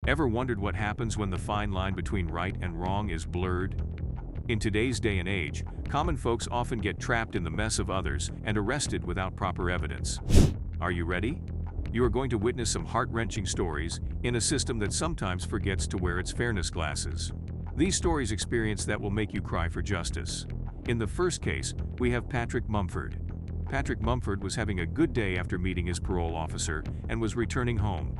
Ever wondered what happens when the fine line between right and wrong is blurred? In today's day and age, common folks often get trapped in the mess of others and arrested without proper evidence. Are you ready? You are going to witness some heart-wrenching stories in a system that sometimes forgets to wear its fairness glasses. These stories experience that will make you cry for justice. In the first case, we have Patrick Mumford. Patrick Mumford was having a good day after meeting his parole officer and was returning home.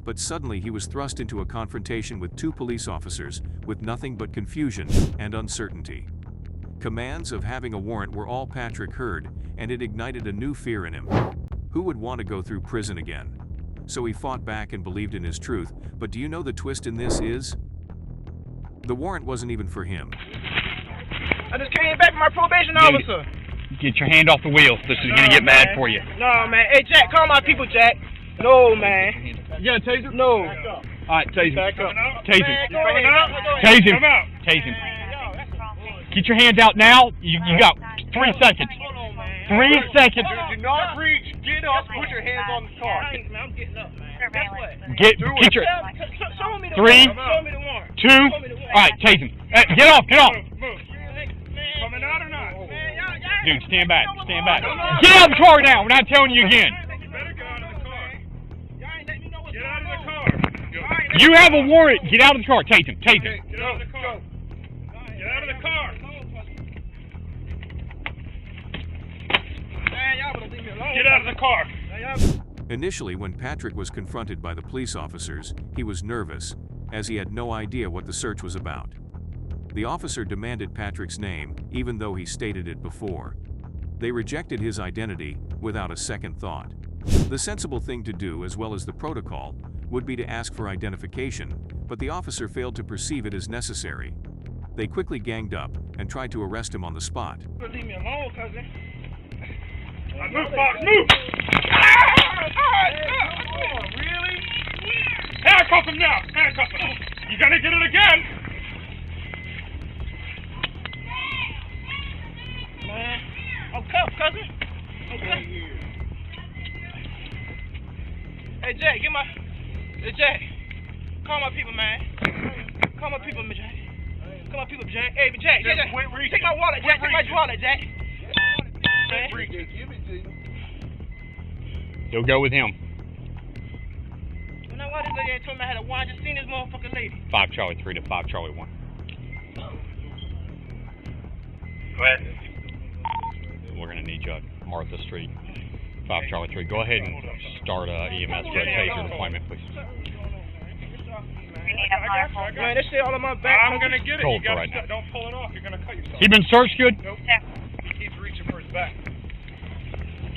But suddenly he was thrust into a confrontation with two police officers with nothing but confusion and uncertainty. Commands of having a warrant were all Patrick heard, and it ignited a new fear in him. Who would want to go through prison again? So he fought back and believed in his truth, but do you know the twist in this is? The warrant wasn't even for him. I just came back from my probation officer. Get your hand off the wheel. This is gonna get bad for you. No, man. Hey, Jack, call my people, Jack. No, man. You got a taser? No. Alright, tase him. Back up. Tase him. Tase him. Tase him. Get your hands out now. You got 3 seconds. 3 seconds. Do not reach. Get up. Put your hands on the car. I'm getting up, man. Get your... Show me the 3, 2... Alright, tase him. Get off, get off. Coming out or not? Dude, stand back, stand back. Get out of the car now. We're not telling you again. You better get out of the car. Get out of the car. You have a warrant. Get out of the car. Tase him. Tase him. Get out of the car. Get out of the car. Get out of the car. Initially, when Patrick was confronted by the police officers, he was nervous, as he had no idea what the search was about. The officer demanded Patrick's name, even though he stated it before. They rejected his identity without a second thought. The sensible thing to do, as well as the protocol, would be to ask for identification, but the officer failed to perceive it as necessary. They quickly ganged up and tried to arrest him on the spot. Leave me alone, cousin. Move, Fox, move! Really? Handcuff him now! Handcuff him! You're gonna get it again! Man, I'm cuffed, cousin. I'm cuffed. Hey, Jack, Hey, Jack. Call my people, man. Call my people, Jack. Call my people, Jack. Hey, Jack, Jack. Take my wallet, Jack. Take my wallet, Jack. You'll go with him. You know why this lady ain't told me I had a wine? Just seen this motherfucking lady. 5 Charlie 3 to 5 Charlie 1. Go ahead. We're gonna need you at Martha Street. 5 Charlie 3. Go ahead and start EMS for a taser deployment, please. Man, this shit all on my back. I'm gonna get it. Cold for right now. Don't pull it off. You're gonna cut yourself. He been searched good? Nope. He keeps reaching for his back.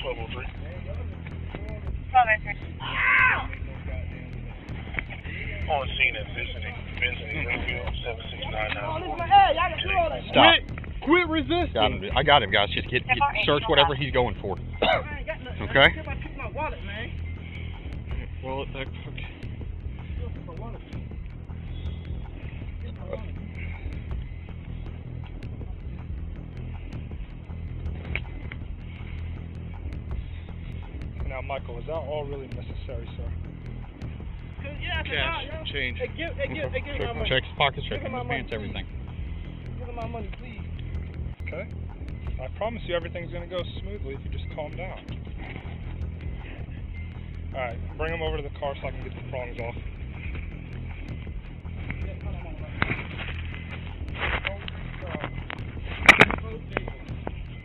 1203. 1203. On scene at visiting Ringfield 7699. Stop. Quit resisting. I got him, guys. Just get search whatever he's going for. Okay? My wallet, man. Wallet, okay. Now, Michael, is that all really necessary, sir? Cash, change. Hey, give him my money. Check his pockets, check Give him his my money, pants, everything. Give him my money, please. Okay. I promise you everything's going to go smoothly if you just calm down. Alright, bring him over to the car so I can get the prongs off.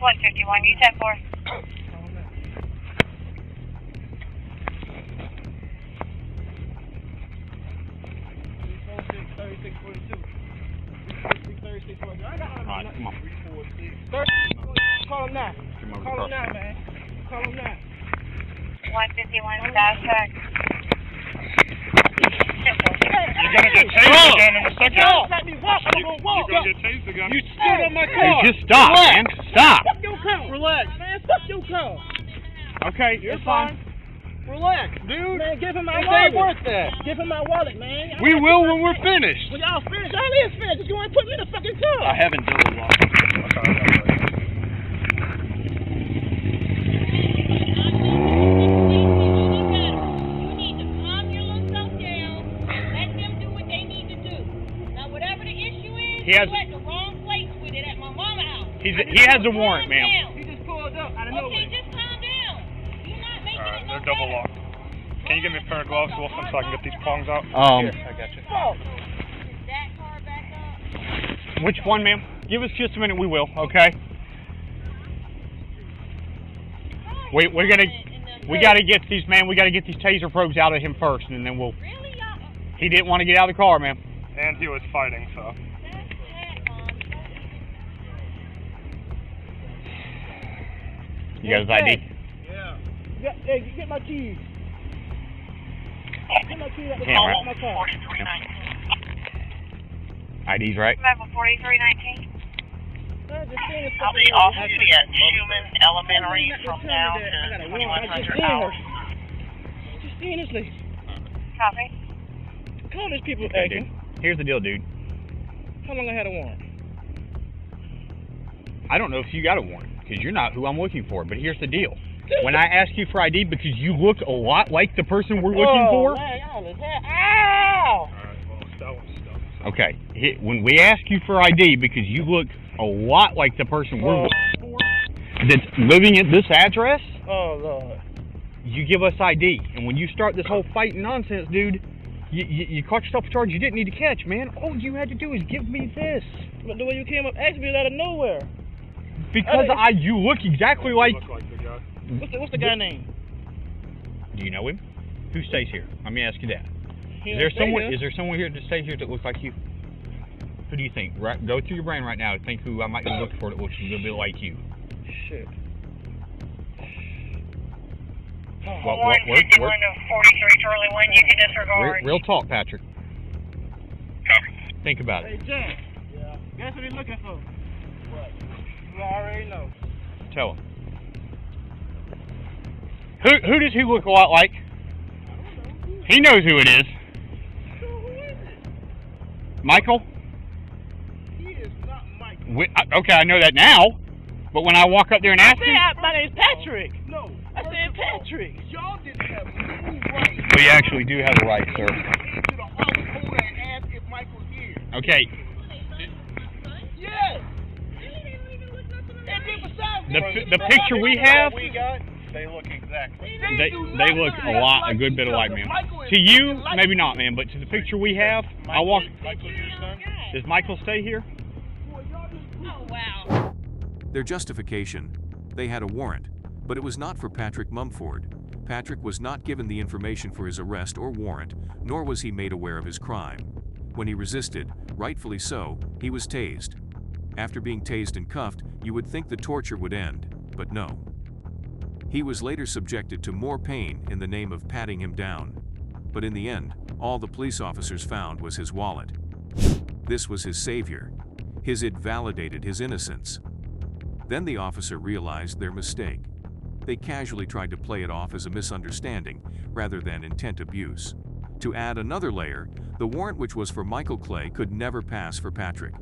$151, you 10-4. Alright, come on. Call him now. Call him now, man. Call him now. 151, dash back. You're going to get tased again in a second. Let me walk. I'm going to walk. You're going to get tased again. You stood on my car. Hey, just stop, man. Stop. Fuck your car. Relax, man. Fuck your car. Okay, You're it's fine. Relax, dude. Man, give him my wallet. It ain't worth that. Give him my wallet, man. We will when we're finished. When y'all finished, y'all is finished. Just go and put me in the fucking car. I haven't done it long. You need to calm your little self down. Let him He has. You at the wrong place with it at my mama's house. He has a warrant, ma'am. He just pulled up out of nowhere. Okay, just calm down. You're not making it no They're double better. locked. Can you give me a pair of gloves, Wilson, so I can get these prongs out? Here, I got you. Is that car back up? Which one, ma'am? Give us just a minute. We will. Okay. We gotta get these, man. We gotta get these taser probes out of him first, and then we'll. Really, y'all? He didn't want to get out of the car, ma'am. And he was fighting, so. That's bad, Mom. You got his ID. Yeah. Hey, get my keys. Get my keys out the Yeah, right. my car. ID's right. Level 4319. I'll be off duty at Schumann Elementary from now to 2100 hours. Just seeing this lady. Copy. Call these people Okay, acting. dude. Here's the deal, dude. How long I had a warrant? I don't know if you got a warrant, because you're not who I'm looking for, but here's the deal. When I ask you for ID because you look a lot like the person we're looking for. Man, y'all is ow! Alright, well, that one's stuck. Okay, when we ask you for ID because you look a lot like the person we're looking for that's living at this address, Oh, Lord. you give us ID. And when you start this whole fighting nonsense, dude, you caught yourself a charge you didn't need to catch, man. All you had to do is give me this. But the way you came up, asked me out of nowhere. Because you look exactly like... Look like the guy. What's the guy name? Do you know him? Who stays here? Let me ask you that. He Is don't there stay someone? here. Is there someone here that stays here that looks like you? Who do you think? Right, go through your brain right now and think who I might be looking for that looks a little bit like you. Shit. What? 151 to 43 Charlie 1, you can disregard. Real talk, Patrick. Think about Hey, it. Jack. Yeah. Guess what he's looking for? What? You already know. Tell him. Who does he look a lot like? He knows who it is. So who is it? Michael? He is not Michael. Okay, I know that now. But when I walk up there and ask him... My name's Patrick. No. I said Patrick. Y'all didn't have any right. We actually do have a right, sir. Into the office holder and ask if Michael's here. Okay. Yes. And then besides The picture we have... They look exactly. They look a good bit alike, man. To you, maybe not, man, but to the picture we have, I walk... Michael's your son? Does Michael stay here? Oh, wow. Their justification: they had a warrant, but it was not for Patrick Mumford. Patrick was not given the information for his arrest or warrant, nor was he made aware of his crime. When he resisted, rightfully so, he was tased. After being tased and cuffed, you would think the torture would end, but no. He was later subjected to more pain in the name of patting him down. But in the end, all the police officers found was his wallet. This was his savior. It validated his innocence. Then the officer realized their mistake. They casually tried to play it off as a misunderstanding rather than intent abuse. To add another layer, the warrant which was for Michael Clay could never pass for Patrick.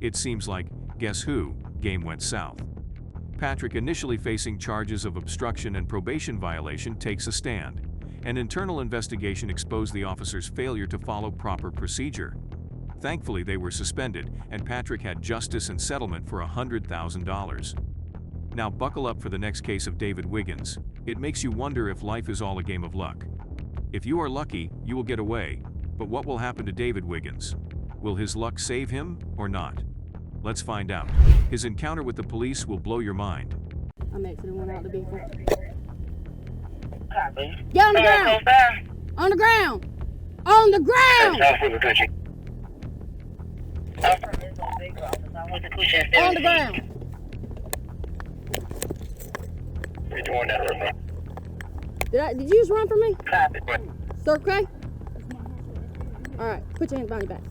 It seems like, guess who, game went south. Patrick, initially facing charges of obstruction and probation violation, takes a stand. An internal investigation exposed the officers' failure to follow proper procedure. Thankfully, they were suspended, and Patrick had justice and settlement for $100,000. Now buckle up for the next case of David Wiggins. It makes you wonder if life is all a game of luck. If you are lucky, you will get away. But what will happen to David Wiggins? Will his luck save him or not? Let's find out. His encounter with the police will blow your mind. I'm exiting one out the vehicle. Copy. Get on the ground! On the ground! On the ground! On the ground! Did you just run from me? Copy. Sir, okay? Alright, put your hands behind your back.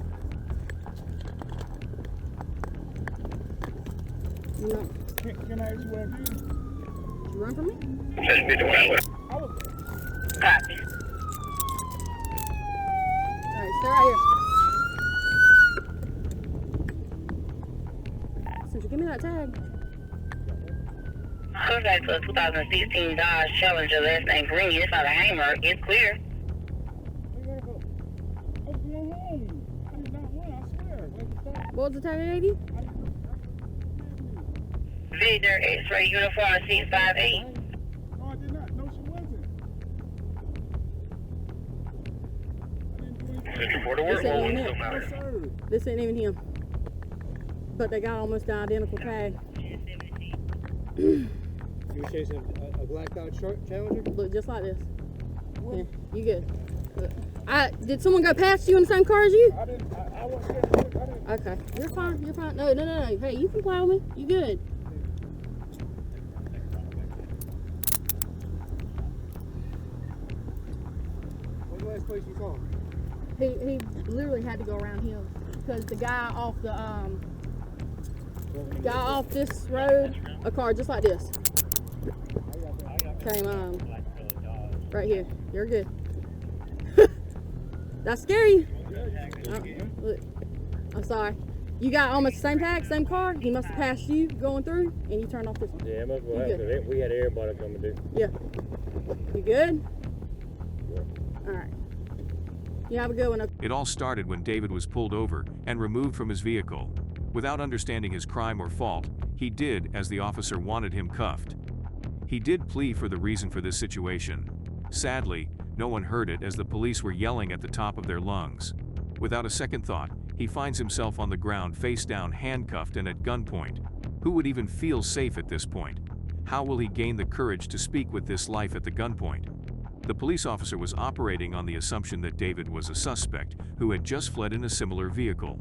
You know, Can I ask you what did you run from me? Copy. Alright, stay right here. Since you give me that tag. Contact for a 2016 Dodge Challenger, last name Green. It's not a Hammer. It's clear. I'm going home. I did not run, I swear. What was the tag ID? Victor X-ray uniform C58. No, I did not. No, she wasn't. I didn't do anything. This ain't even him. No, sir. This ain't even him. But they got almost the identical tag. You were chasing a black Dodge Challenger? Look just like this. Yeah, you good. Look. Did someone go past you in the same car as you? I didn't. I wasn't there. I didn't. Okay, you're fine. You're fine. No. Hey, you can plow me. You good? What's the last place you saw him? He literally had to go around him because the guy off this road, a car just like this, came right here. You're good. That's scary. Look, I'm sorry. You got almost the same tag, same car. He must have passed you going through, and you turned off this one. Yeah, it must You have good? happened. We had everybody coming to. Yeah. You good? All right. You have a good one. Okay? It all started when David was pulled over and removed from his vehicle. Without understanding his crime or fault, he did as the officer wanted him cuffed. He did plea for the reason for this situation. Sadly, no one heard it as the police were yelling at the top of their lungs. Without a second thought, he finds himself on the ground face down, handcuffed and at gunpoint. Who would even feel safe at this point? How will he gain the courage to speak with this life at the gunpoint? The police officer was operating on the assumption that David was a suspect who had just fled in a similar vehicle.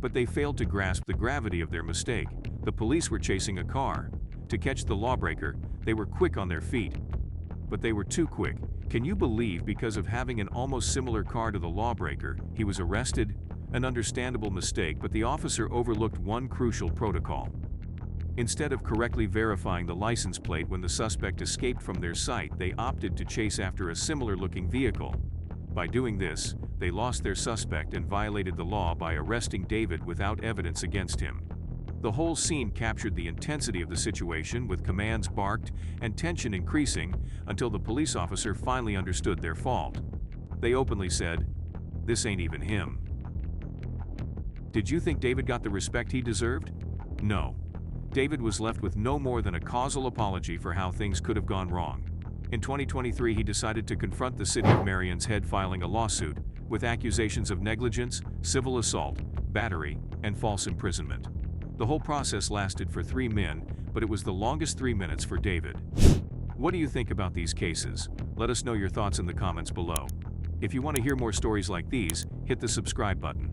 But they failed to grasp the gravity of their mistake. The police were chasing a car. To catch the lawbreaker, they were quick on their feet. But they were too quick. Can you believe because of having an almost similar car to the lawbreaker, he was arrested? An understandable mistake, but the officer overlooked one crucial protocol. Instead of correctly verifying the license plate when the suspect escaped from their sight, they opted to chase after a similar-looking vehicle. By doing this, they lost their suspect and violated the law by arresting David without evidence against him. The whole scene captured the intensity of the situation, with commands barked and tension increasing until the police officer finally understood their fault. They openly said, "This ain't even him." Did you think David got the respect he deserved? No. David was left with no more than a causal apology for how things could have gone wrong. In 2023, he decided to confront the city of Marion's Head, filing a lawsuit with accusations of negligence, civil assault, battery, and false imprisonment. The whole process lasted for 3 men, but it was the longest 3 minutes for David. What do you think about these cases? Let us know your thoughts in the comments below. If you want to hear more stories like these, hit the subscribe button.